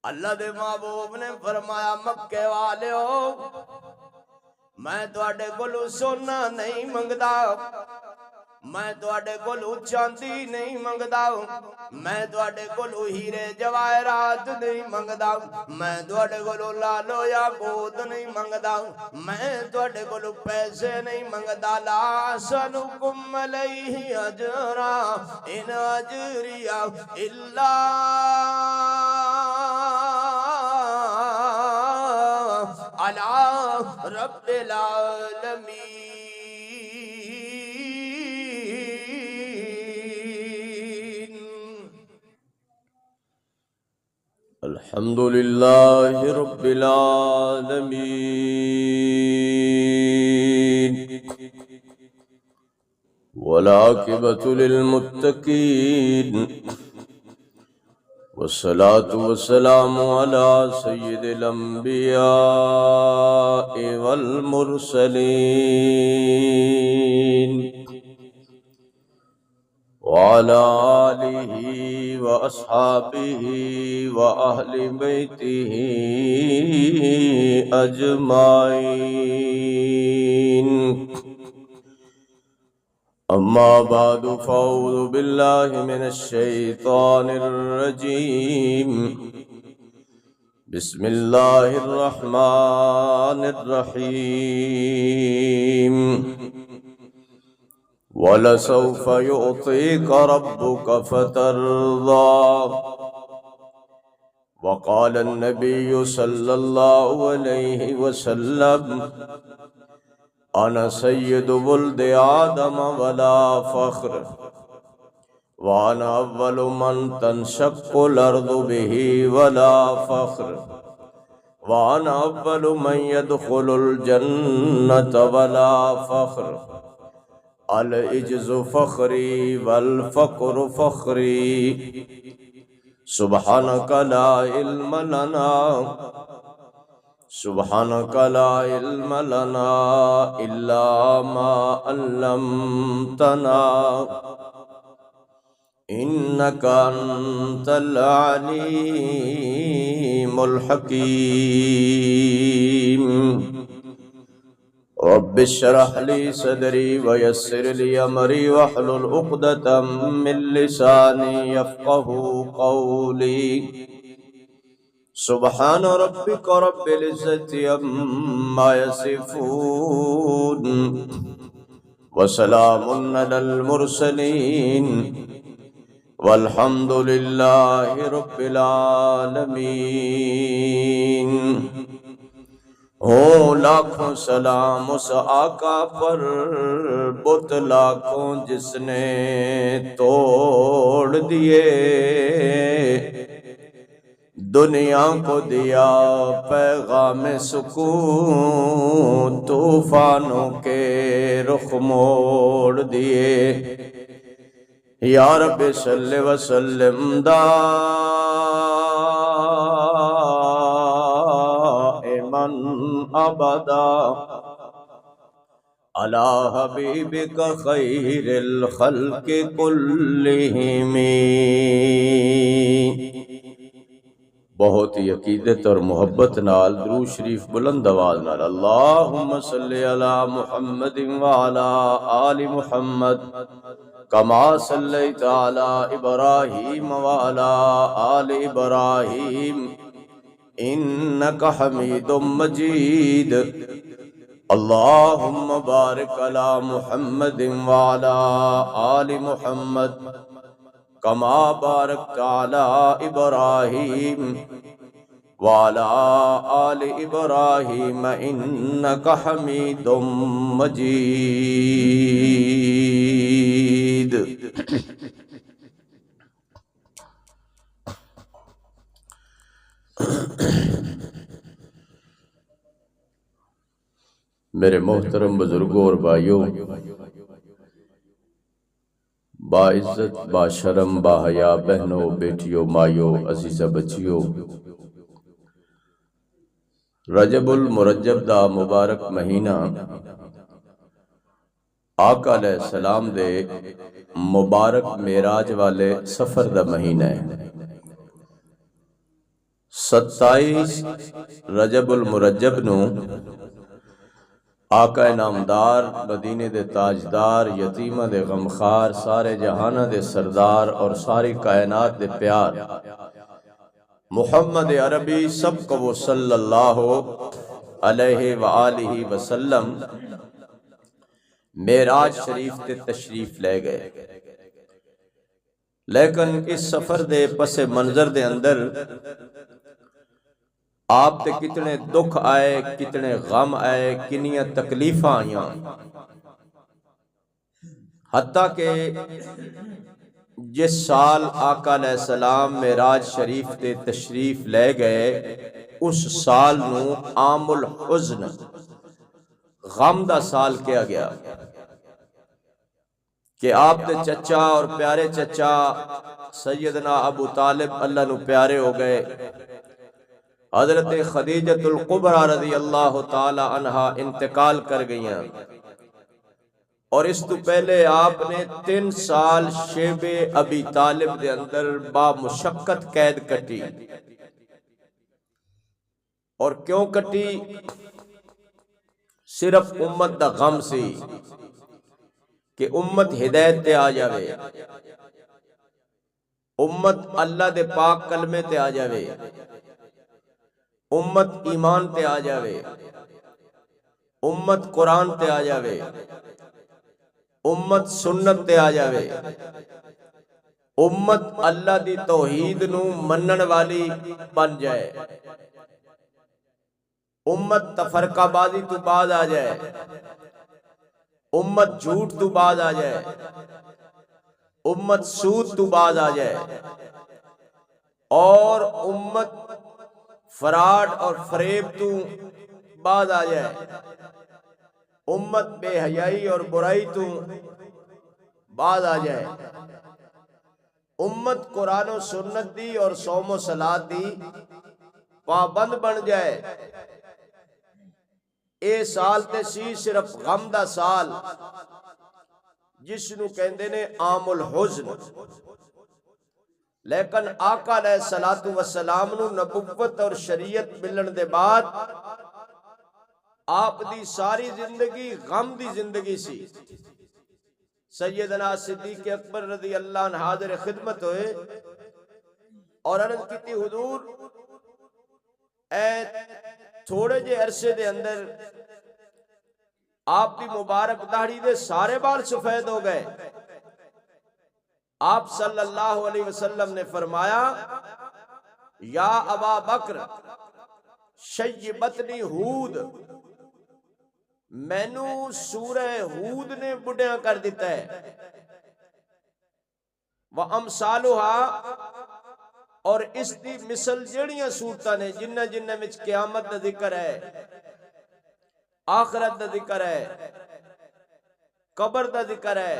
अल्लाह दे महबूब ने फरमाया मक्के वालियो मैं तुहाडे कोलों सोना नहीं मंगदा, मैं तुहाडे कोलों चांदी नहीं मंगदा, मैं तुहाडे कोलों हीरे जवाहरात नहीं मंगदा, मैं तुहाडे कोलों लालो याकूत नहीं मंगदा, मैं तुहाडे कोलों पैसे नहीं मंगदा। ला सनुकुम अलैहि अजरा इन अजरिया इल्ला अला रब्बिल आलमीन। अल्हम्दुलिल्लाहि रब्बिल आलमीन वल आक़िबतु लिल मुत्तक़ीन वस्सलातु वस्सलामु अला सय्यिदिल अंबिया वल मुरसलीन व अला आलिहि व अस्हाबिहि व अहलि बैतिहि अजमाइन। अम्मा बादु फ़अऊज़ु बिल्लाहि मिनश शैतानिर रजीम। बिस्मिल्लाहिर रहमानिर रहीम। वलसौफ युअतीका रब्बुका फतर्दा। वक़ाल अन्नबिय्यु सल्लल्लाहु अलैहि वसल्लम अना सय्यदु वुल्दि आदम वला फ़ख्र व अना अव्वलु मन तनशक्कुल अर्दु बिही वला फ़ख्र व अना अव्वलु मन यदखुलुल जन्नत वला फ़ख्र। अल इज्ज़ु फ़ख्री वल फ़ख्रु फ़ख्री। सुब्हानका ला इल्म लना सुब्हानका ला इल्म लना इल्ला मा अल्लमतना इन्नका अंतल अलीमुल हकीम। रब्बि श्रह ली सदरी व यस्सिर ली अमरी वहलुल उक़दतम मिन लिसानी यफ़क़हू क़ौली। सुब्हान रब्बिका रब्बिल इज़्ज़ति अम्मा यसिफ़ून व सलामुन अलल मुरसलीन वल्हम्दुलिल्लाहि रब्बिल आलमीन। हो लाखों सलाम उस आका पर बुत लाखों जिसने तोड़ दिए, दुनिया को दिया पैगाम सुकून, तूफानों के रुख मोड़ दिए। या रब्बि सल्लि व सल्लिम दाइमन अबदा अला हबीबिका खैरिल खल्क़ि कुल्लिहिम। बहुत ही अकीदत और मोहब्बत नाल दुरूद शरीफ बुलंद आवाज़ नाल अल्लाहुम्मा सल्लि अला मुहम्मदिन व अला आलि मुहम्मद कमा सल्लैता अला इब्राहीम व अला आलि इब्राहीम इन्नका हमीदुम मजीद। अल्लाहुम्मा बारिक अला मुहम्मदिन व अला आलि मुहम्मद कमा बारकता अला इब्राहीम व अला आलि इब्राहीम इन्नका हमीदुम मजीद। मेरे मोहतरम बुजुर्गों और भाइयों, बाइज्जत बाशरम बाहया बहनों बेटियों माइयों अजीज़ा बच्चियों, रजबुल मुरज्जब दा मुबारक महीना आका अलैहिस्सलाम दे मुबारक मेराज वाले सफर दा महीना है। 27 रजबुल मुरज्जब नू आका नामदार मदीने दे ताजदार यतीमा दे गमखार सारे जहाना दे सरदार और सारी कायनात दे प्यार मुहम्मद अरबी सबको वो सल्लल्लाहु अलैहि व आलिहि वसल्लम मेराज शरीफ ते तशरीफ ले गए। लेकिन इस सफर दे पसे मंजर दे अंदर आप ते कितने दुख आए, कितने गम आए, कितनी तकलीफा आईयां, हत्ता के जिस साल आका अलैहिस्सलाम मेराज शरीफ ते तशरीफ ले गए उस साल नू आमुल हुज़्न गम दा साल किया गया कि आप दे चचा और प्यारे चचा सैयदना अबू तालिब अल्लाह नू प्यारे हो गए। हजरत खदीजतुल कुबरा रज़ी अल्लाह ताला अन्हा इंतकाल कर गईं और इस तो पहले आपने 3 साल शेबे अबी तालिब दे अंदर बामुशक्कत कैद कटी। और क्यों कटी? सिर्फ उम्मत दा गम सी कि उम्मत हिदायत ते आ जावे, उम्मत अल्लाह दे पाक कलमे ते आ जावे, उम्मत ईमान ते आ जावे, उम्मत कुरान ते आ जावे, उम्मत सुन्नत ते आ जावे, उम्मत अल्लाह दी तौहीद नू मनन वाली बन जाए, उम्मत तफरकाबाजी तो बाद आ जाए, उम्मत झूठ तो बाद आ जाए, उम्मत सूद तो बाद आ जाए और उम्मत फराड और फरेब तो बाद आ जाए, उम्मत बेहयाई और बुराई तो बाद आ जाए, उम्मत कुरान और सुन्नत दी और सौम और सलात दी पाबंद बन जाए। ए साल ते सी सिर्फ गम दा साल जिसनू कहंदे ने आमुल हुज़्न। लेकिन आका अलैहिस्सलातु वस्सलाम नू नबुव्वत और शरीयत मिलण दे बाद आप दी सारी जिंदगी गम दी जिंदगी सी। सैयदना सिद्दीक़ अकबर रज़ी अल्लाह अन्हु हाज़िर खिदमत होए और अर्ज़ की हुजूर थोड़े जे अरसे दे अंदर आप दी मुबारक दाढ़ी दे सारे बाल सफेद हो गए। आप सल्लल्लाहु अलैहि वसल्लम ने फरमाया, या अबा बकर शय्यबतनी हूद, मैनू सूरह हूद ने बुढ़िया कर दिता है। व अमसालुहा, और इस दी मिसल जड़ियां सूरतां ने जिन्ना जिन्ना विच क़यामत दा जिक्र है, आखिरत दा जिक्र है, कब्र दा जिक्र है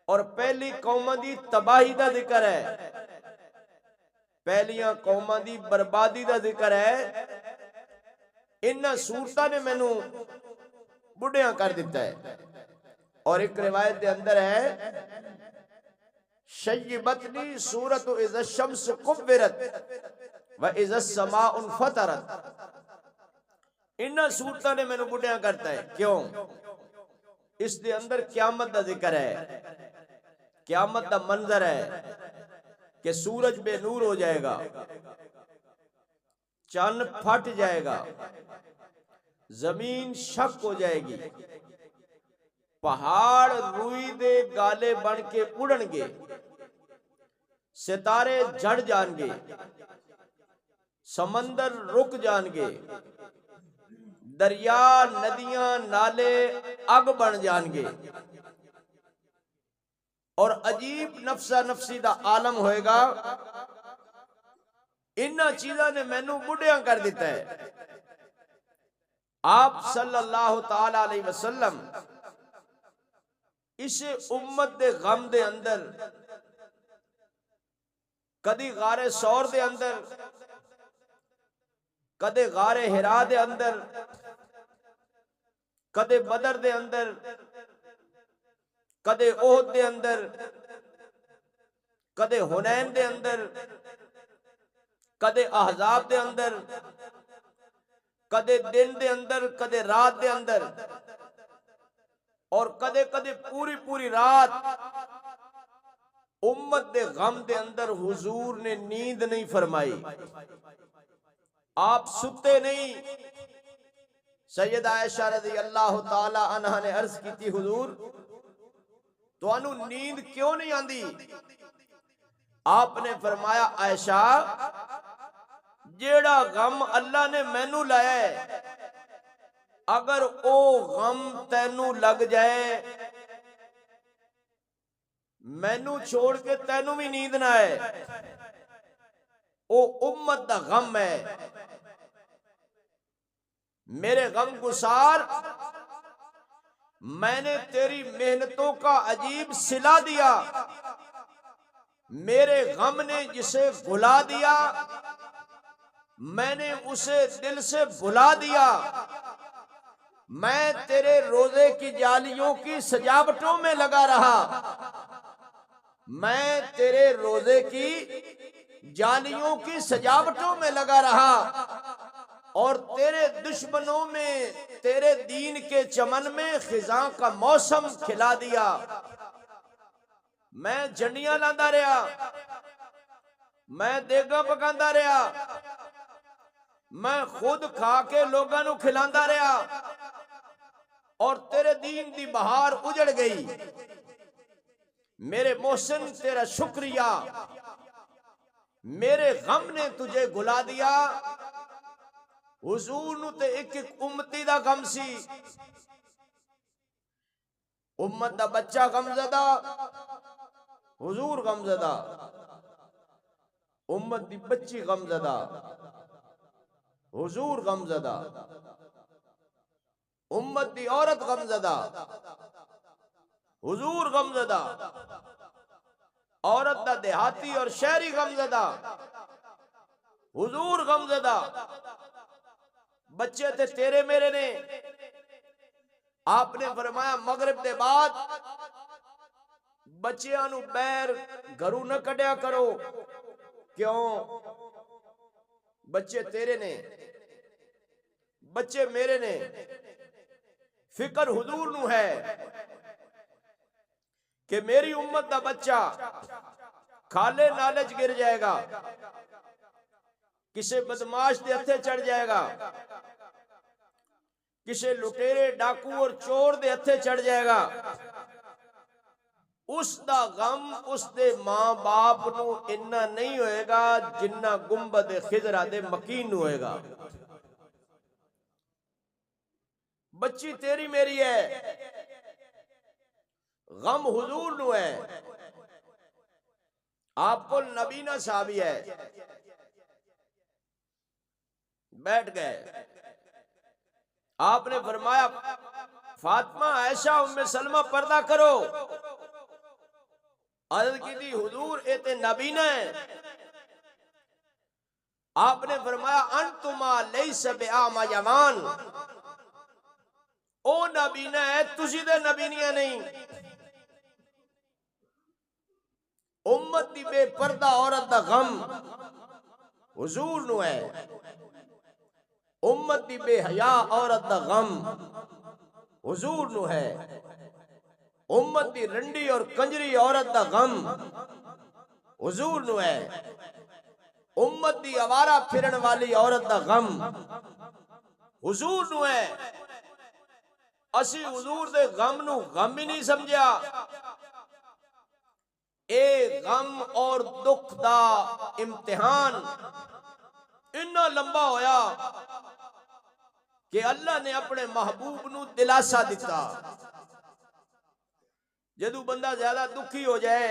और पहली कौमां दी तबाही दा जिक्र है, पहलियां कौमां दी बर्बादी दा जिक्र है। इन्हां सूरतां ने मैनू बुढ़िया कर दिता है। और एक रिवायत के अंदर है, शय्यबतनी सूरत इज़ा शम्स कुव्विरत व इज़ा समाउ फतरत। इन्हां सूरतां ने मैनू बुढ़िया करता है। क्यों? इस दे अंदर क़यामत दा जिक्र है, क़यामत दा मंजर है कि सूरज बेनूर हो जाएगा, चंद फट जाएगा, जमीन शक हो जाएगी, पहाड़ रूई दे गाले बन के उड़नगे, सितारे जड़ जाएंगे, समंदर रुक जाएंगे, दरिया नदियां नाले अग बन जाएंगे और अजीब नफसा नफसी दा आलम होएगा। इन्हां चीज़ां ने मैनू बुढ़िया कर दिता है। आप सल्लल्लाहु ताला अलैहि वसल्लम इस उम्मत दे गम दे अंदर कदी गारे सौर दे अंदर, कदे गारे हिरा दे अंदर, कदे बदर दे अंदर, कदे ओहद दे अंदर, कदे हुनैन दे अंदर, कदे अहजाब दे अंदर, कदे दिन दे अंदर, कदे रात दे अंदर, और कदे कदे पूरी पूरी रात उम्मत दे गम दे अंदर हुजूर ने नींद नहीं फरमाई। आप सुते नहीं। सैयद आयशा रज़ी अल्लाह ताला अन्हा ने अर्ज की थी, हुजूर तुहानू नींद क्यों नहीं आंदी? आपने फरमाया, आयशा जेड़ा गम अल्लाह ने मैनू लाया है, अगर ओ गम तैनू लग जाए, मैनू छोड़ के तैनू भी नींद ना आए, ओ उम्मत दा गम है। मेरे गम गुसार, मैंने तेरी मेहनतों का अजीब सिला दिया। मेरे गम ने जिसे भुला दिया, मैंने उसे दिल से भुला दिया। मैं तेरे रोजे की जालियों की सजावटों में लगा रहा, मैं तेरे रोजे की जालियों की सजावटों में लगा रहा, और तेरे दुश्मनों में तेरे दीन के चमन में खिजा का मौसम खिला दिया। मैं झंडियां लांदा रहा, मैं देगा पकांदा रहा, मैं खुद खा के लोगों को खिलांदा रहा, और तेरे दीन दी बहार उजड़ गई। मेरे मोहसिन तेरा शुक्रिया, मेरे गम ने तुझे गुला दिया। हुजूर नू ते एक एक उम्मती दा गम सी। उम्मत दा बच्चा गमज़दा, हुजूर गमज़दा। उम्मत दी बच्ची गमज़दा, हुजूर गमज़दा। उम्मत दी औरत गमज़दा, हुजूर गमज़दा। औरत दा देहाती और शहरी गमज़दा, हुजूर गमज़दा। बच्चे थे तेरे मेरे ने। आपने फरमाया मगरिब के बाद बच्चियां नू बैर घरों न कढ़िया करो। क्यों? बच्चे तेरे ने, बच्चे मेरे ने। फिक्र हुजूर नू है कि मेरी उम्मत दा बच्चा खाले नाले च गिर जाएगा, किसे बदमाश दे हथे चढ़ जाएगा, किसे लुटेरे डाकू और चोर दे हथे चढ़ जाएगा। उसका गम उसके मां बाप नू इन्ना नहीं होएगा जिन्ना गुंबद खिजरा दे मकीन नू होएगा। बच्ची तेरी मेरी है, गम हुजूर नू है। आपको नबीना साहबी है। बैठ गए। आपने फरमाया फातिमा, आयशा, उम्मे सलमा पर्दा करो। अर्ज की थी हुजूर ए ते नबीना है। आपने फरमाया अंतुमा लैसा बिआमा जवान, ओ नबीना है तुसी दे नबीनिया नहीं। उम्मत दी बेपर्दा औरत दा गम हुजूर नू है। उम्मत दी बेहया औरत दा गम हुजूर नू है। उम्मत दी रंडी और कंजरी औरत दा गम हुजूर नू है। उम्मत दी आवारा फिरन वाली औरत दा गम हुजूर नू है। असी हुजूर दे गम नू गम ही नहीं समझिया। ए गम और दुख दा इम्तिहान इन्ना लंबा होया कि अल्लाह ने अपने महबूब नू दिलासा दिता। जदू बंदा ज्यादा दुखी हो जाए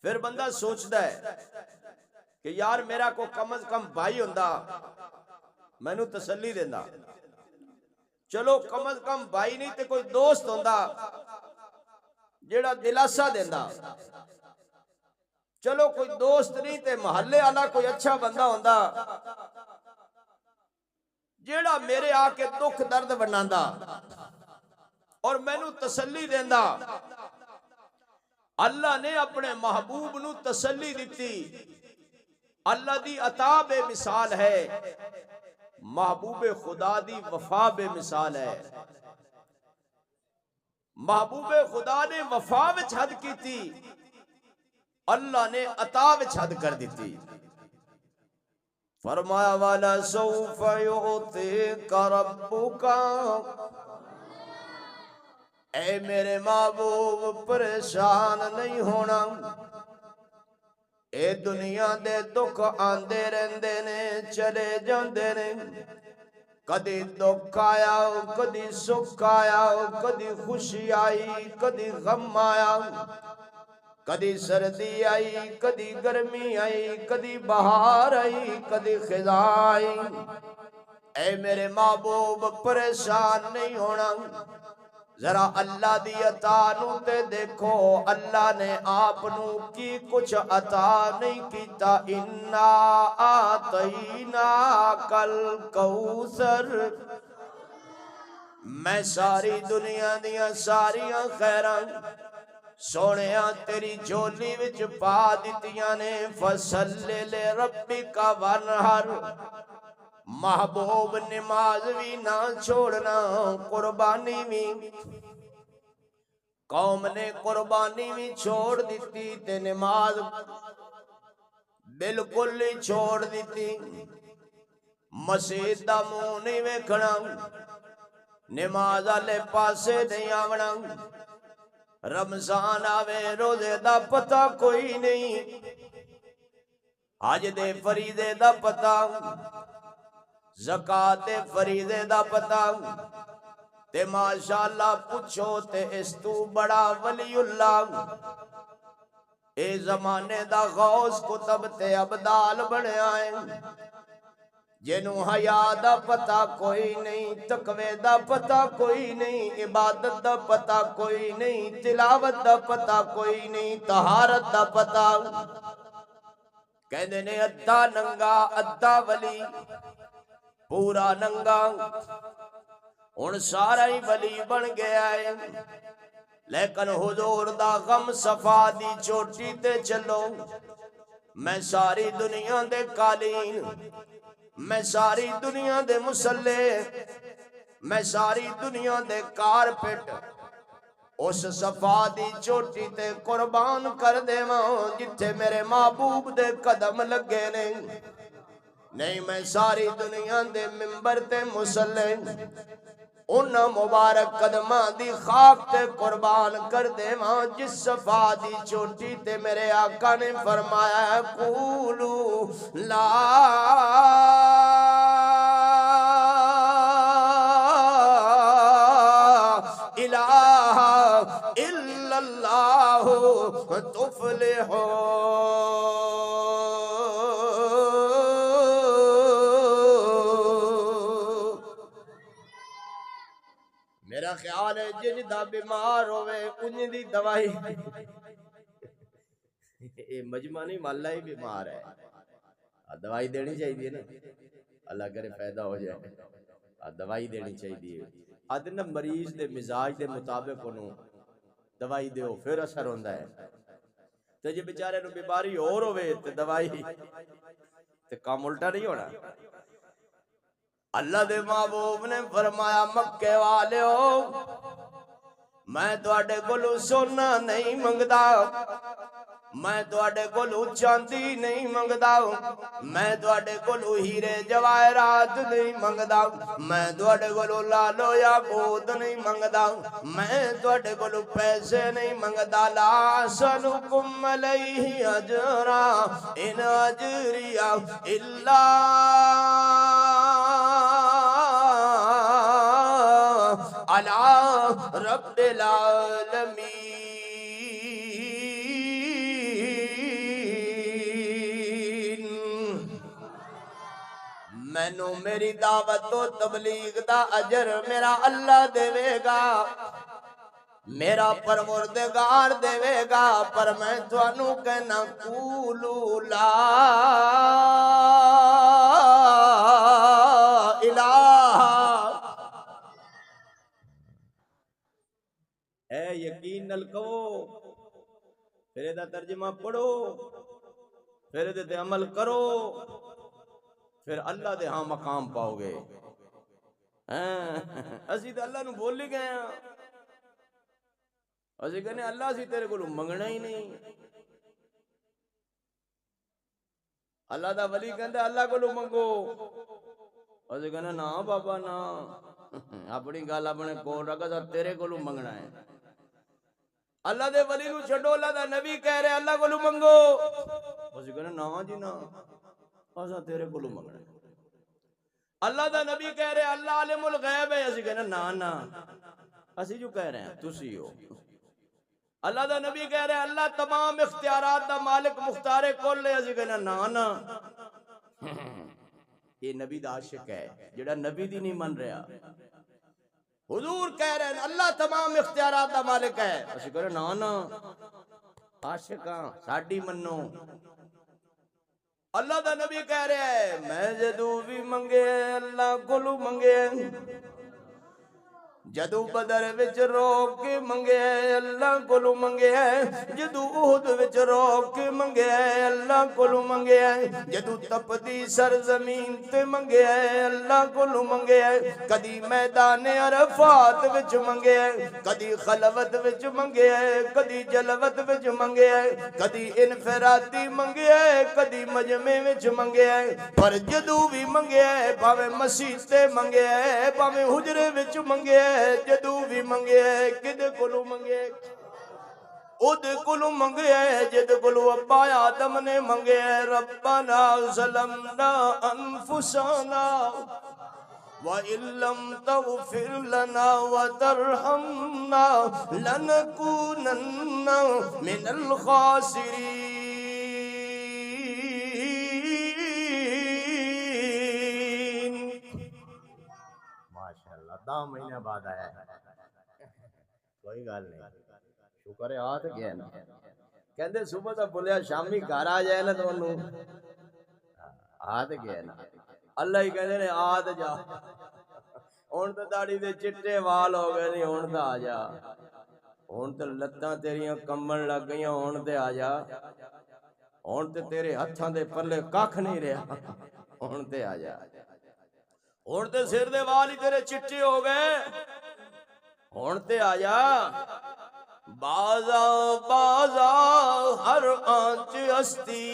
फिर बंदा सोचता है कि यार मेरा को कम अज कम भाई होंदा मैनू तसल्ली देंदा। चलो कम अज कम भाई नहीं तो कोई दोस्त होंदा जेड़ा दिलासा देंदा। चलो कोई दोस्त नहीं ते महल्ले वाला कोई अच्छा बंदा होंदा जेड़ा मेरे आके दुख दर्द वंडांदा और मैनू तसल्ली देंदा। अल्लाह ने अपने महबूब नू तसल्ली दी अल्लाह दी अता बेमिसाल है, महबूब खुदा दी वफा बेमिसाल है। महबूब खुदा ने वफा विच हद की थी, अल्लाह ने अता विच हद कर दी थी। फरमाया वाला सौफ युअतिका रब्बुका, ऐ मेरे महबूब परेशान नहीं होना। ए दुनिया दे दुख आंदे रहंदे ने, चले जांदे ने। कदी दुख आया, कदी सुख आया, कदी खुशी आई, कदी गम आया, कदी सर्दी आई, कदी गर्मी आई, कदी बहार आई, कदी खिज़ा आई। ऐ मेरे महबूब परेशान नहीं होना। जरा अल्लाह दी अता नू ते देखो, अल्लाह ने आप नू की कुछ अता नहीं कीता। इन्ना आतईना कल कौसर, मैं सारी दुनिया दियां सारियां खैरां सोनिया तेरी झोली विच पा दितियां ने। फसल्ले ले रब्बिका वनहर, महबूब नमाज भी ना छोड़ना, कुर्बानी भी। कौम ने कुर्बानी भी छोड़ दी ते नमाज बिल्कुल ही छोड़ दी। मस्जिद दा मुंह नहीं वेखना, नमाज वाले पासे नहीं आवना। रमजान आवे रोजे दा पता कोई नहीं, हज दे फरीदे दा पता, ज़कात दे फरीदे दा पता। ते माशाअल्लाह पुछो ते इस तू बड़ा वलीउल्लाह ए जमाने दा गौस कुतब ते अबदाल बनया है, जिनू हया दा पता कोई नहीं, तकवे दा पता कोई नहीं, इबादत दा पता कोई नहीं, तिलावत दा पता कोई नहीं, तहारत दा पता। कहंदे ने अद्धा नंगा अद्धा वली, पूरा नंगा हुण सारा ही वली बन गया है। लेकिन हुजूर दा गम सफा दी चोटी ते चलो। मैं सारी दुनिया दे कालीन, मैं सारी दुनिया दे मुसल्ले, मैं सारी दुनिया दे कारपेट उस सफा दी चोटी ते कुर्बान कर देवां जिथे मेरे महबूब दे कदम लगे ने। नहीं मैं सारी दुनिया दे मिंबर ते मुसल्ले उन मुबारक कदमां दी खाक ते कुर्बान कर देवां जिस सफा दी चोटी ते मेरे आका ने फरमाया कूलू ला इलाहा इल्लल्लाह तुफलिहो। मेरा ख्याल है जिंदा बीमार होवे उन्हीं दी दवाई ये मजमा नहीं माला ही बीमार है, दवाई देनी चाहिए ना, अल्लाह करे फायदा हो जाए। दवाई देनी चाहिए। अद न मरीज दे मिजाज दे मुताबिक उन्हों दवाई दो फिर असर होता है। तो जे बेचारे नूं बीमारी और होवे ते दवाई ते काम उल्टा नहीं होना। अल्लाह दे महबूब ने फरमाया मक्के वालियो मैं तुहाडे कोलों सोना नहीं मंगदा, मैं तुहाडे कोलों चांदी नहीं मंगदा, मैं तुहाडे कोलों हीरे जवाहरात नहीं मंगदा, मैं तुहाडे कोलों लालो याकूत नहीं मंगदा, मैं तुहाडे कोलों पैसे नहीं मंगदा। ला सलुकुम अलैहि अजरा इन अजरिया इल्ला अला रब्बिल आलमीन। मैनू मेरी दावत तो तबलीग दा अजर मेरा अल्लाह देवेगा, मेरा परवरदिगार देवेगा। पर मैं तुहानू कहना कूलू ला इलाहा, ऐ यकीन नल कहो। फिर एदा तर्जमा पढ़ो फिर इहदे ते अमल करो, फिर अल्लाह दे हाँ मकाम पाओगे। असी तो अल्लाह नू भुल ही गए हाँ। असी कहने अल्लाह असी तेरे को मंगना ही नहीं। अल्लाह दा वली कहंदा अल्लाह को मंगो, असी कहने ना बाबा ना, अपनी गल अपने कोल रख, तेरे को मंगना है। अल्लाह दे वली नू छड्डो, अल्लाह दा नबी कह रहे अल्लाह को मंगो, असी कहने ना जी ना, असा तेरे को मंगना है। अल्लाह दा नबी कह रहे अल्लाह आलिमुल गैब है, असी कहने ना ना, असी जो कह रहे हैं तुसी हो। अल्लाह दा नबी कह रहे अल्लाह तमाम इख्तियारात दा मालिक मुख्तारे कुल है, असी कहने ना ना, ये नबी दा आशिक है जेड़ा नबी दी नहीं मन रहा। हुजूर कह रहे हैं अल्लाह तमाम इख्तियारात दा मालिक है, असी कह रहे ना ना, आशिक हां साडी मन्नो। अल्लाह दा नबी कह रहा है मैं जदू भी मंगे अल्लाह कोलू मंगे, जदू बदर विच रोक के मंगे अल्लाह कोलू मंगे, जदू उहद विच रोक के मंगे अल्लाह कोलू मंगे, जदू तपदी सरजमीन ते मंगे अल्लाह कोलू मंगे, कदी मैदान अरफात विच मंगे, कदी खलवत विच मंगे, कदी जलवत विच मंगे, कदी इनफरादी मंगे, कदी मजमे विच मंगे, पर जदू भी मंगे भावे मसीह ते मंगे भावे हुजरे विच मंगे, जदू भी मंगे किदे कोलू मंगे, उदे कोलू मंगे जिदे कोलू अब्बा आदम ने मंगे। रब्बना ज़लमना अनफुसना व इल्लम तग़फिर लना व तरहमना लनकूनन्ना मिनल खासिरीन। माशाअल्लाह 10 महीने बाद आया है, कोई गल नहीं, शुक्र है आ तो गया ना। कहते सुबह तो बोलिया शामी घर आ जाए ना तो आ तो गया ना। अल्लाह ही कहते ने आ तो जा, हुण तो दाढ़ी दे चिट्टे वाल हो गए, नहीं हुण तो आ जा, हुण तो लत्तां तेरियां कंबन लग गई, हुण ते आ जा, हुण ते तेरे हत्थां दे पल्ले कख नहीं रहा, हुण ते आ जा, हुण ते सिर दे वाल ही तेरे चिट्टे हो गए, हुण ते आ जा। बाजा बाजा हर आंच हस्ती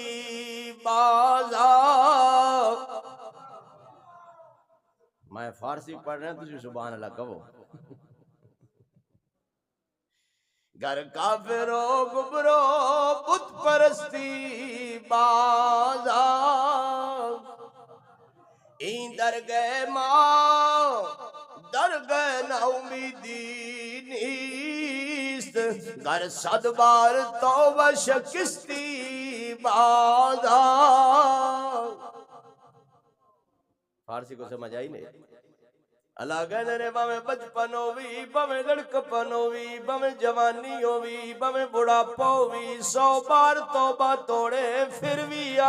बाजा। मैं फारसी पढ़ रहा तुझे सुभान अल्लाह कहो। घर काफिरो गुबरो बुत परस्ती बाजा, दर गए माँ दर गए ना उम्मीदी नीस्त, घर सद बार तौबा शिकस्ती बाजा। फारसी को समझ आई नहीं। अल्लाह कहते ने भावें बचपन होवी भावें लड़कपन होवी भावें जवानी होवी भावें बुढ़ापा होवी, 100 बार तौबा तोड़े फिर भी आ,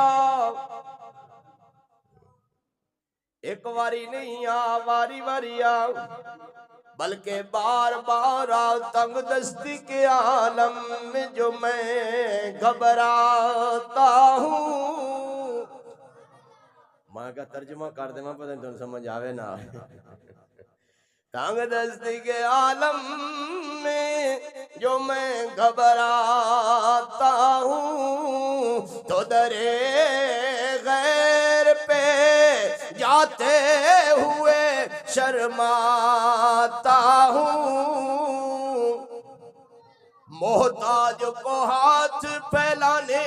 एक बारी नहीं आ वारी वारी आ, बल्कि बार बार आ। तंग दस्ती के आलम में जो मैं घबराता हूँ, माँ का तर्जुमा कर दे, मैं पता नहीं तुम समझ आवे ना। तंग दस्ती के आलम में जो मैं घबराता हूँ, तो दरे गैर पे जाते हुए शर्माता हूँ, मोहताज को हाथ फैलाने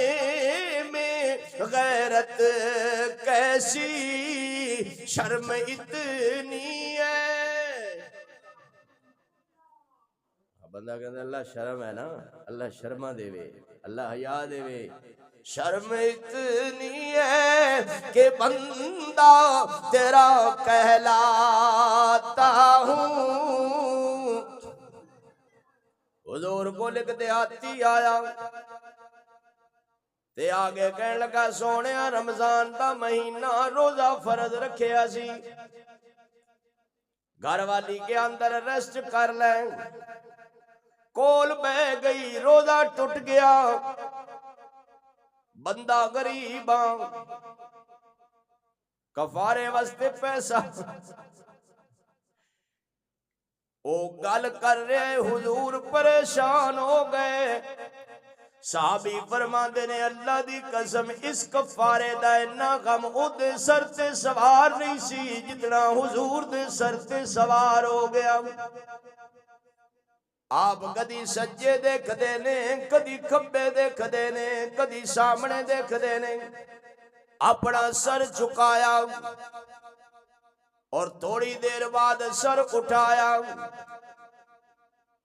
में गैरत कैसी शर्म इतनी है। बंदा कहता अल्लाह शर्म है ना, अल्लाह शर्मा देवे, अल्लाह हया देवे। शर्म इतनी है कि बंदा तेरा कहलाता हूँ। हुजूर को लिखते आती आया ते आगे कहने लगा सोने रमजान का महीना रोजा फर्ज रखिया सी, घर वाली के अंदर रेस्ट कर ले, कोल बह गई रोजा टूट गया, बंदा गरीब कफारे वास्ते पैसा ओ गल कर रहे हुजूर परेशान हो गए। साहबी फरमांदे ने अल्लाह दी कसम इस कफारे दा इन्ना गम उदे सर ते सवार नहीं सी जितना हुजूर दे सर ते सवार हो गया। आप कदी सज्जे देखदे ने कदी खब्बे देखदे ने कदी सामने देखदे ने। अपना सर झुकाया और थोड़ी देर बाद सर उठाया।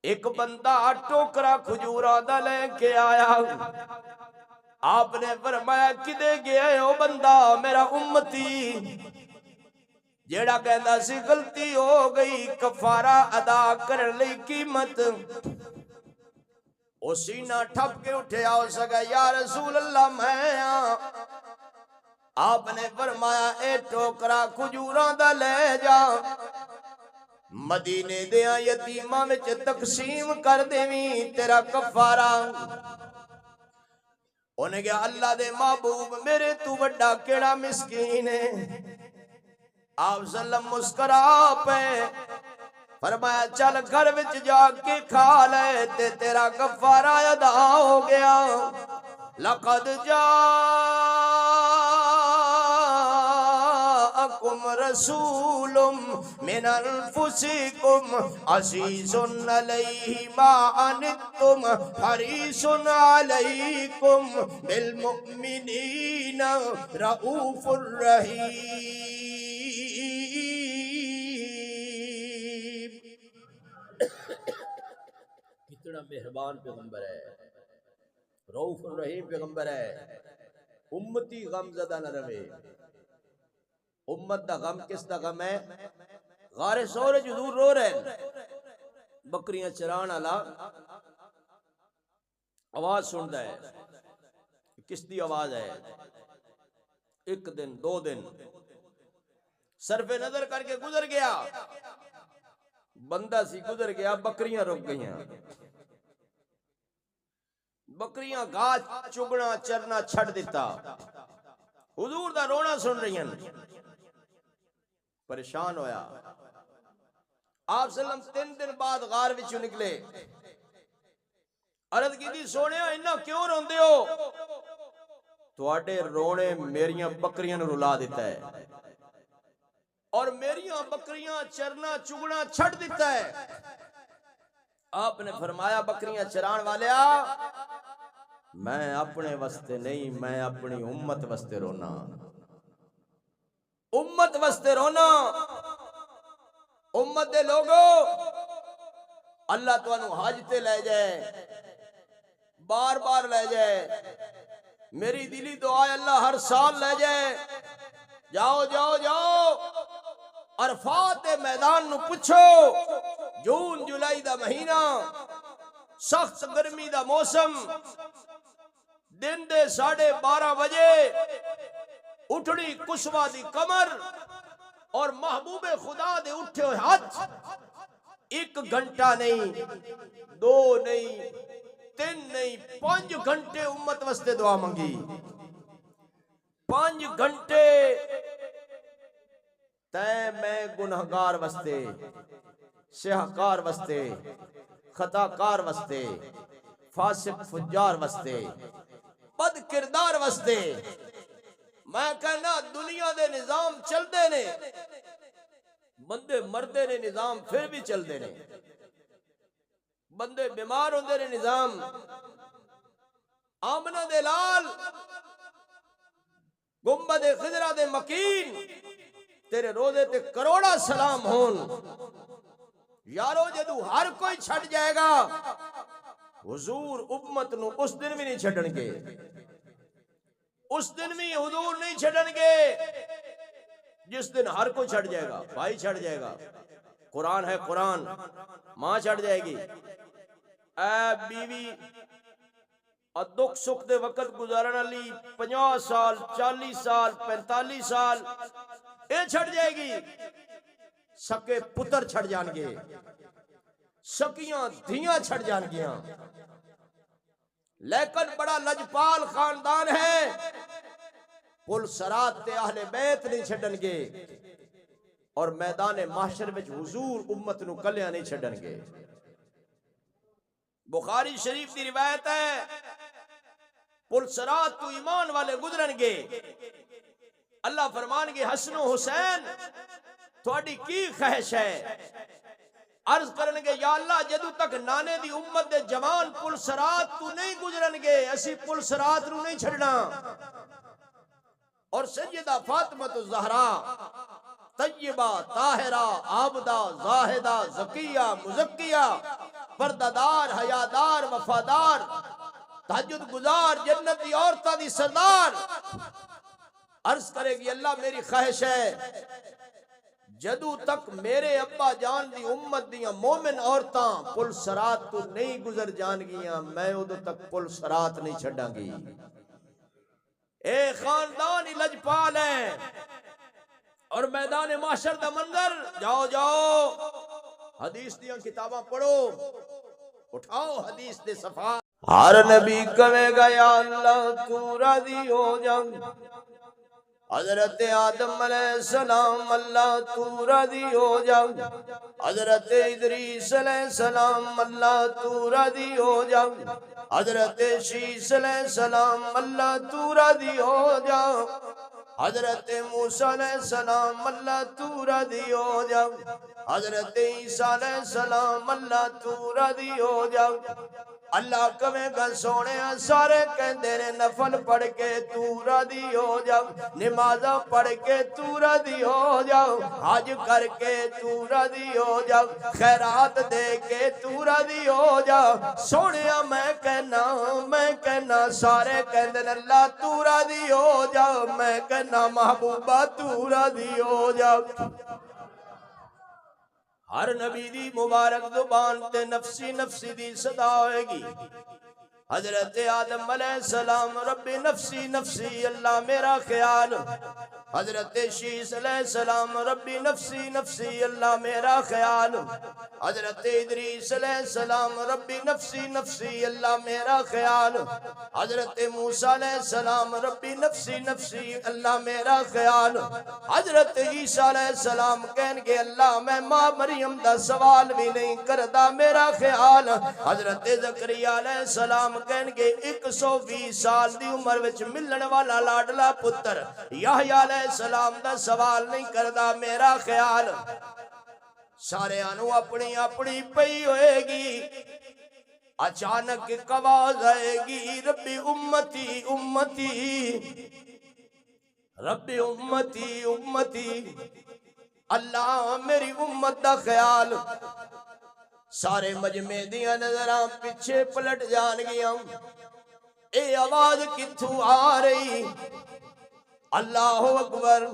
एक बंदा टोकरा खजूरा दा लेके आया। आपने फरमाया किदे गया ओ बंदा मेरा उम्मती जेड़ा कहंदा सी गलती हो गई कफारा अदा करन लई कीमत ओ सीना ठप के उठया हो सका या रसूल अल्लाह मैं आपने फरमाया ए टोकरा खजूरा दा ले जा मदीने दे यतीमां विच तकसीम कर देवी तेरा कफारा। उन्हें कहा अल्लाह दे महबूब मेरे तू वड्डा केड़ा मिस्कीन है। आप सल्लम मुस्करा पे फरमाया चल घर विच जाके खा ले ते तेरा कफारा अदा हो गया। लक़द जाअकुम रसूलुम मिन अनफुसिकुम अज़ीज़ुन अलैहि मा अनित्तुम हरीसुन अलैकुम बिल मुमिनीना रऊफुर रहीम। कितना मेहरबान पैगंबर है, रऊफुर रहीम पैगंबर है। उम्मती गमज़दा न रवे। उम्मत दा गम किस दा गम है? गारे सोरे हुजूर रो रहे बकरियां चरान वाला आवाज सुनता है। किसदी आवाज है? एक दिन दो दिन सरफे नजर करके गुजर गया। बंदा सी गुजर गया, बकरियां रुक गई। बकरियां घास चुगना चरना छड़ दिता। हुजूर दा रोना सुन रही हैं। परेशान होया। आप सल्लम 3 दिन बाद गार विचों निकले। अर्ज की सोने इन्ना क्यों रोंदे हो? तुहाडे रोने मेरियां बकरियां नूं रुला दिता है और मेरियां बकरियां चरना चुगना छड़ दिता है। आपने फरमाया बकरियां चरान वालिया मैं अपने वास्ते नहीं मैं अपनी उम्मत वास्ते रोना। उम्मत वास्ते रोना। उम्मत दे लोगो अल्लाह तुहानू हज ते ले जाए, बार बार ले जाए। मेरी दिली दुआ है अल्लाह हर साल ले जाए। जाओ जाओ जाओ अरफात दे मैदान नू पूछो। जून जुलाई दा महीना, सख्त गर्मी दा मौसम, दिन दे 12:30 बजे उठड़ी कुशवा दी कमर और महबूबे खुदा दे उठे हुए हाथ। 1 घंटा नहीं, 2 नहीं, 3 नहीं, 5 घंटे उम्मत वास्ते दुआ मंगी। 5 घंटे तै मैं गुनहगार वास्ते, सिहकार वास्ते, खताकार वास्ते, फासिक फुज्जार वास्ते, बद किरदार वास्ते। मैं कहना दुनिया दे निजाम चलते ने, बंदे मरते ने निजाम फिर भी चलते ने। बंदे बीमार होंदे ने निजाम। आमना दे लाल गुंबद खिजरा दे मकीन तेरे रोजे ते करोड़ा सलाम होन। यारो जदू हर कोई छड़ जाएगा हुजूर उम्मत नू उस दिन भी नहीं छड़नगे। उस दिन भी हुजूर नहीं छड़नगे जिस दिन हर कोई छड़ जाएगा। भाई छड़ जाएगा, कुरान है कुरान, मां छड़ जाएगी, ऐ बीवी दुख सुख दे वक्त गुजारन वाली 50 साल 40 साल 45 साल ये छड़ जाएगी। सके पुत्र छड़ जाएंगे, सकियां धियां छड़ जाएंगियां। लेकिन बड़ा लजपाल खानदान है। पुल सरात ते अहले बैत नहीं छड़नगे और मैदान माशर में हुजूर उम्मत नू कलियां नहीं छड़नगे। बुखारी शरीफ की रिवायत है, पुल सरात तू ईमान वाले गुजरनगे, अल्लाह फरमानगे हसनो हुसैन थोड़ी की ख्वाहिश है। अर्ज करनगे या अल्लाह जदों तक नाने दी उम्मत दे जवान पुल सरात तू नहीं गुजरनगे असी पुल सरात नू नहीं छड़ना। और सैयदा फातिमा ज़हरा तय्यबा ताहिरा आबदा जाहिदा ज़किया मुज़क्किया पर्दादार हयादार वफादार तहज्जुद गुजार जन्नती औरतां दी सरदार अर्ज करेगी अल्लाह मेरी ख्वाहिश है जदों तक मेरे अब्बा जान दी उम्मत दियां मोमिन औरतां पुल सरात तो नहीं गुजर जानगियां मैं उदों तक पुल सरात नहीं छड़ांगी। ए खानदान ही लजपाल है। और मैदान माशर दा मंजर जाओ जाओ हदीस दियां किताबां पढ़ो, उठाओ हदीस दे सफा। हर नबी कहेगा या अल्लाह तू राजी हो जा। हजरत आदम अलैहिस्सलाम अल्लाह तू राजी हो जा। हजरत इदरीस अलैहिस्सलाम अल्लाह तू राजी हो जा। हजरत शीस अलैहिस्सलाम अल्लाह तू राजी हो जा। हजरत मूसा अलैहिस्सलाम अल्लाह तू राजी हो जा। हजरत ईसा अलैहिस्सलाम अल्लाह तू राजी हो जा। अल्लाह कहेगा सोने सारे कहते ने नफल पढ़ के तू राजी हो जा, नमाज़ा पढ़ के तू राजी हो जा, हज करके तू राजी हो जा, खैरात दे के तू राजी हो जा। सोने मैं कहना सारे कहते ने अल्लाह तू राजी हो जा, मैं कहना महबूबा तू राजी हो जा। हर नबी दी मुबारक जुबान ते नफसी नफसी दी सदा होएगी। हजरत आदम अलैहिस्सलाम रब्बी नफसी नफसी अल्लाह मेरा ख्याल। हजरत शीस अलैहिस्सलाम रब्बी नफसी नफसी अल्लाह मेरा ख्याल। हजरत इदरीस अलैहिस्सलाम रब्बी नफसी नफसी अल्लाह मेरा ख्याल। हजरत मूसा अलैहिस्सलाम रब्बी नफसी नफसी अल्लाह मेरा ख्याल। हजरत ईसा अलैहिस्सलाम कहनगे अल्लाह मैं मां मरियम दा सवाल भी नहीं करदा मेरा ख्याल। हजरत ज़करिया अलैहिस्सलाम कहनगे 120 साल दी उम्र विच मिलण वाला लाडला पुत्र याहया अलैहिस्सलाम दा सवाल नहीं करदा मेरा ख्याल। सारियां नू अपनी अपनी पई होएगी। अचानक एक आवाज आएगी रब्बी उम्मती उम्मती रब्बी उम्मती उम्मती अल्लाह मेरी उम्मत दा ख्याल। सारे मजमे दियां नजरां पिछे पलट जानगियां। ए आवाज किथों आ रही? अल्लाह अकबर।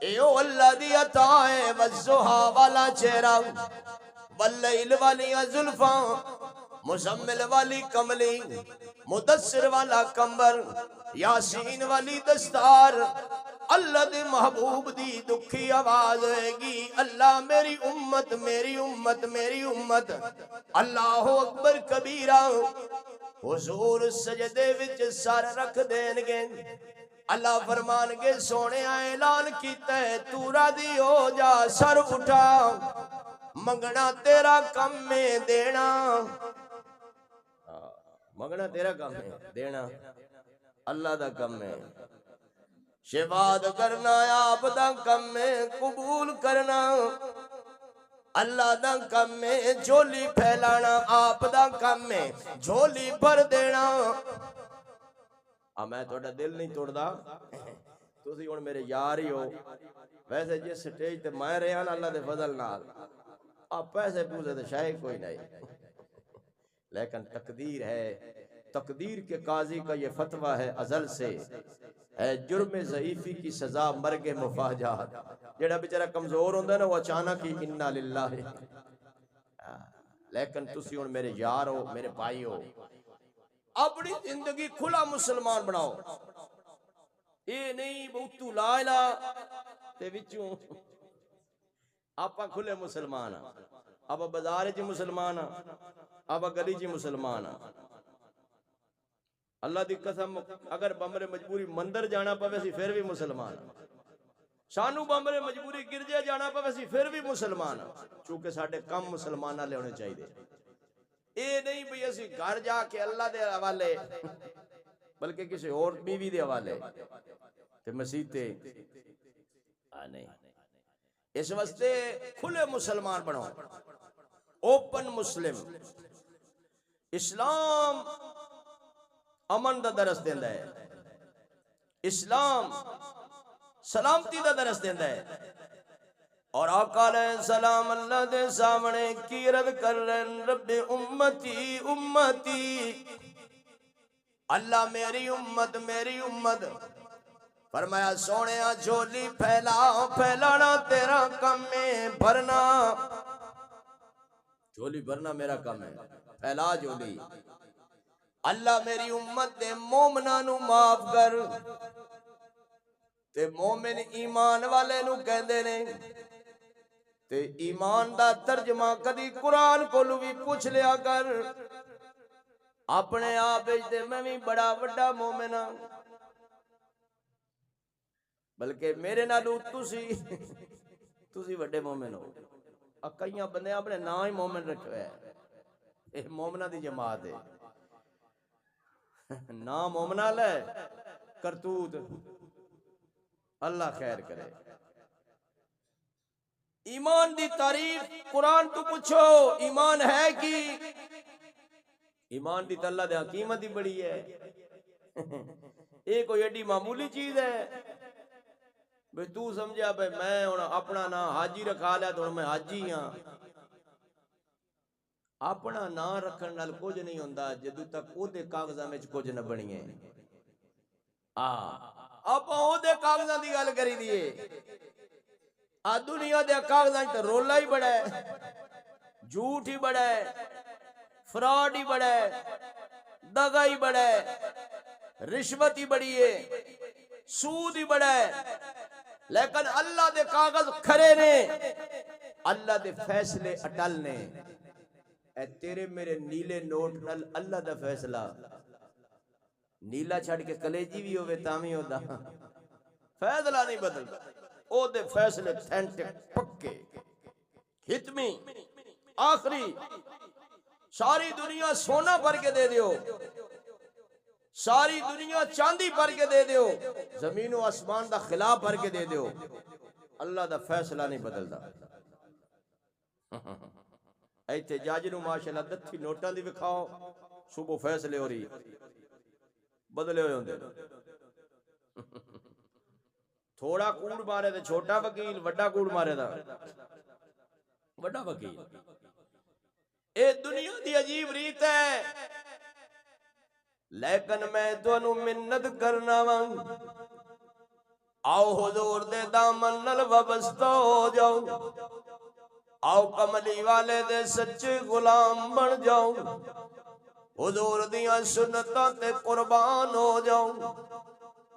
ए ओ अल्लाह दी अता है। वज़ुहा वाला चेहरा, वल्लैल वाली जुल्फां, मुज़म्मिल वाली कमली, मुदस्सिर वाला कंबर, यासीन वाली दस्तार। अल्लाह दे महबूब दी दुखी आवाज होएगी अल्लाह मेरी उम्मत मेरी उम्मत मेरी उम्मत। अल्लाह अकबर कबीरा। हुजूर सजदे विच सर रख देंगे। अल्लाह फरमानगे सोने ऐलान कीता है तू राजी हो जा, सर उठा, मंगना तेरा कम में देना। मंगना तेरा कम है, देना अल्लाह दा कम है। शिफात करना आप दा कम में, कबूल करना अल्लाह दा कम में, झोली फैलाना आप दा कम में, झोली भर देना। मैं थोड़ा दिल नहीं तोड़दा, तुसी हुण मेरे यार ही हो। वैसे जिस स्टेज ते मैं रहा ना अल्लाह दे फजल नाल आप पैसे पूसे तो शायद कोई नहीं, लेकिन तकदीर है। तकदीर के काजी का ये फतवा है अजल से, है जुर्म ज़ईफी की सजा मर्ग मुफाजात। जेड़ा बेचारा कमजोर होंदा ना वो अचानक ही इन्ना लिल्लाहि। लेकिन तुसी हुण मेरे यार हो, मेरे भाई हो, अपनी जिंदगी खुला मुसलमान बनाओ। ये नहीं बहुतू ला इला ते विचों आपा खुले मुसलमान, आप बाजार च मुसलमान, आप गली च मुसलमान। अल्लाह दी कसम अगर बमरे मजबूरी मंदिर जाना पवे सी फिर भी मुसलमान, सानू बमरे मजबूरी गिरजे जाना पवे सी फिर भी मुसलमान, क्योंकि साडे कम मुसलमान वाले होने चाहिए। ये नहीं भी असी घर जाके अल्लाह दे हवाले बल्कि किसी और बीवी दे हवाले ते मसीते नहीं। इस वास्ते खुले मुसलमान बनो, ओपन मुस्लिम। इस्लाम अमन दा दरस देंदा है, इस्लाम सलामती दा दरस देंदा है। और आका अलैहिस्सलाम अल्लाह दे सामने की रद कर रहे, रब्बे उम्मती उम्मती, अल्लाह मेरी उम्मत मेरी उम्मत। फरमाया सोने झोली फैला, फैलाना तेरा काम है, भरना झोली भरना मेरा काम है, फैला झोली। अल्लाह मेरी उम्मत दे मोमना नू माफ कर, ते मोमिन ईमान वाले नू कहंदे ने। ते ईमान दा तर्जमा कदी कुरान कोलू भी पूछ लिया कर, अपने आप दे मैं भी बड़ा वड्डा मोमिन हां, बल्कि मेरे नालू तुसी वड्डे मोमिन हो। कई बंदे अपने ना ही मोमिन रखे है, ये मोमिना दी जमात है। ना मोमिना ले करतूत, अल्लाह खैर करे। ईमान दी तारीफ कुरान तो पूछो, ईमान है कि ईमान दी तल्ला दे कीमत ही बड़ी है। ये कोई एडी मामूली चीज है भाई तू समझा भाई मैं हुण अपना ना हाजी रखा लिया तो मैं हाजी हाँ। अपना ना रखने नाल कुछ नहीं होंदा जदों तक ओदे कागजां विच कुछ न बणीए। आप ओदे कागजां दी गल करी दिए, आ दुनिया दे कागजां च रोला ही बड़ा है, झूठ ही बड़ा है, फ्रॉड ही बड़ा है, दगा ही बड़ा है, रिश्वत ही बड़ी है, सूद ही बड़ा है। लेकिन अल्लाह दे कागज खरे ने, अल्लाह दे फैसले अटल ने। ए तेरे मेरे नीले नोट नाल अल्लाह दा फैसला, नीला छड़ के कलेजी भी होवे तां भी ओदा फैसला नहीं बदलदा। ओदे फैसले ऑथेंटिक पक्के हितमी आखिरी। सारी दुनिया सोना भर के दे दियो, सारी दुनिया चांदी भर के दे दियो, जमीन और आसमान दा खिलाफ भर के दे दियो, अल्लाह दा फैसला नहीं बदलदा। इत्थे जज नूं माशाअल्लाह दत्थी नोटां दी विखाओ, सुबह फैसले हो रही बदले हुए होंदे। थोड़ा कूड़ मारे तो छोटा वकील, वड्डा कूड़ मारे दा वड्डा वकील। ये दुनिया दी अजीब रीत है। लेकिन मैं तुहानू मिन्नत करना वा, आओ हुजूर दे दामन नाल वाबस्ता हो जाओ, आओ कमली वाले दे सच्चे गुलाम बन जाओ, हुजूर दियां सुन्नतां ते कुर्बान हो जाओ,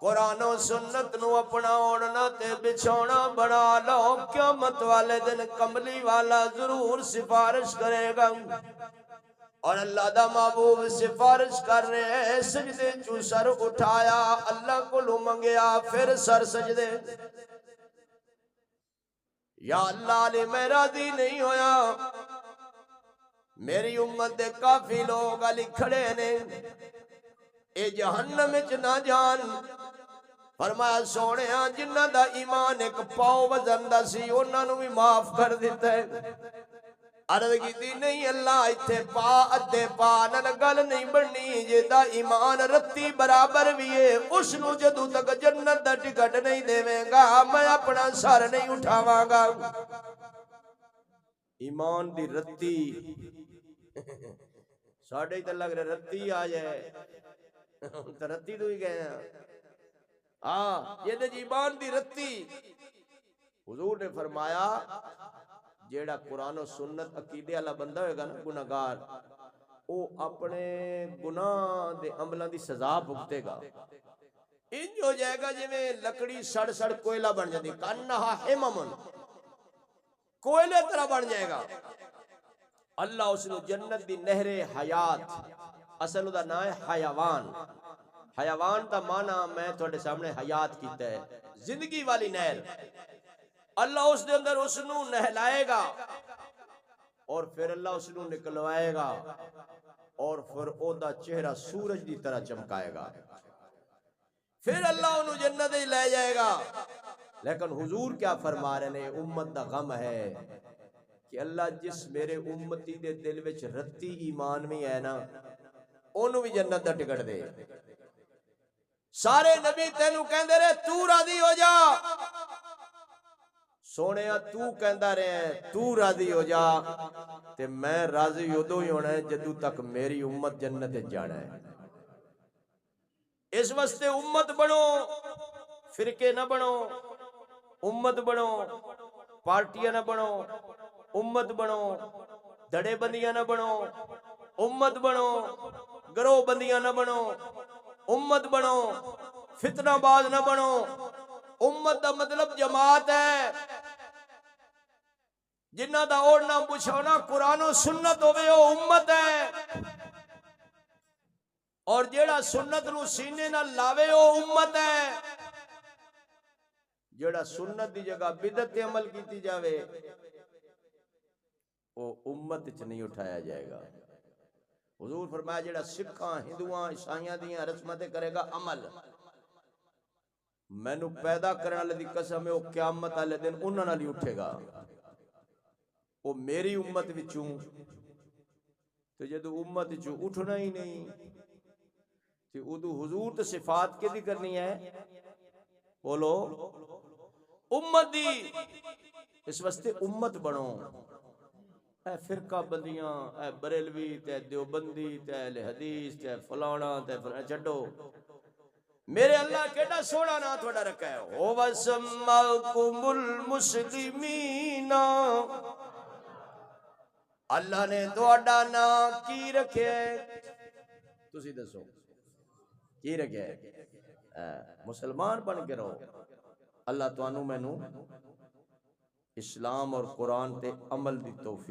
कुरान और सुन्नत नू अपनाउणा ते बिछौना बना लो। क़यामत वाले दिन कमली वाला जरूर सिफारिश करेगा। और अल्लाह दा महबूब सिफारिश कर रहे हैं, सजदे चू सर उठाया, अल्लाह को मंगया, फिर सर सजदे। या अल्लाह ने मेरा दी नहीं होया, मेरी उम्मत दे काफी लोग अली खड़े ने, ए जहन्नम विच ना जान। फरमाया सोने जिन्हां दा ईमान एक पाओ वजन दा सी उन्हां नूं भी माफ कर दिता है। अर्ज की नहीं अल्लाह इत्थे पा अद्धे पा नाल गल नहीं बननी, जेदा ईमान रत्ती बराबर भी है उसनूं जदों तक जन्नत दा टिकट नहीं देवेगा मैं अपना सर नहीं उठावांगा। ईमान दी रत्ती साढ़े तो लग रहा रत्ती आ जाए, तो रत्ती तो ही गए ये ईमान दी रत्ती। हुजूर ने फरमाया जेड़ा कुरान और सुन्नत अकीदे वाला बंदा होएगा ना गुनाहगार, वो अपने गुनाह दे अमलों की सजा भुगतेगा। इंज हो जाएगा जिवें लकड़ी सड़ सड़ कोयला बन जाती, कन्नहा हिममुन, कोयले तरह बन जाएगा। अल्लाह उसनु जन्नत दी नहरे हयात, असल उदा नाम है हयावान, हयावान का माना मैं थोड़े सामने हयात कीता है, जिंदगी वाली नहर। अल्लाह उस दे अंदर उसनू नहलाएगा और फिर अल्लाह उसनू निकलवाएगा और फिर ओदा चेहरा सूरज की तरह चमकाएगा। फिर अल्लाह उन्हें जन्नत में ले जाएगा। लेकिन हुजूर क्या फरमा रहे ने, उम्मत का गम है कि अल्लाह जिस मेरे उम्मती दे दिल विच रत्ती ईमान में है ना, ओनू भी जन्नत दा टिकट दे। सारे नबी तेनू कहंदे रहे तू राजी हो जा, सोने तू कहंदा रहे तू राजी हो जा, ते मैं राजी उदों ही होना है जदों तक मेरी उम्मत जन्नत विच जाना है। इस वास्ते उम्मत बनो, फिरके ना बनो, उम्मत बनो, पार्टियां ना बनो, उम्मत बनो, धड़ेबंदियां ना बनो, उम्मत बनो, गिरोहबंदियां ना बनो, उम्मत बनो, फितनाबाज ना बनो। उम्मत का मतलब जमात है जिन्हां दा ओढ़ना बिछौना कुरान और सुन्नत होवे, ओ उम्मत है। और जेड़ा सुन्नत नू सीने नाल लावे ओ उम्मत है। जेड़ा सुन्नत दी जगह बिदअत ते अमल कीती जावे वो उम्मत च नहीं उठाया जाएगा। हुजूर फरमाया जेड़ा सिखां हिंदुआं ईसाइयां दियां रस्मां ते करेगा अमल, मैनू पैदा करने वाले दी कसम है वो क़यामत वाले दिन उन्हां नाल ही उठेगा। वो मेरी उम्मत विचों, तो जदों उम्मत विचों उठना ही नहीं ते उदों हुजूर ते सिफात किहदी करनी है? बोलो उम्मत दी। इस वास्ते उम्मत बनो। ऐ फिरका बंदियां, ऐ बरेलवी ते देवबंदी ते अहले हदीस ते फलाना ते छड्डो। मेरे अल्लाह केड़ा सोहना ना थोड़ा रखा है, ओ वसम्माकुमुल मुस्लिमीना। अल्लाह ने थोड़ा ना की रखे, तुसी दसो की रखे? मुसलमान बन के रहो। अल्लाह तुहानू मैनू इस्लाम और कुरान ते अमल दी तौफीक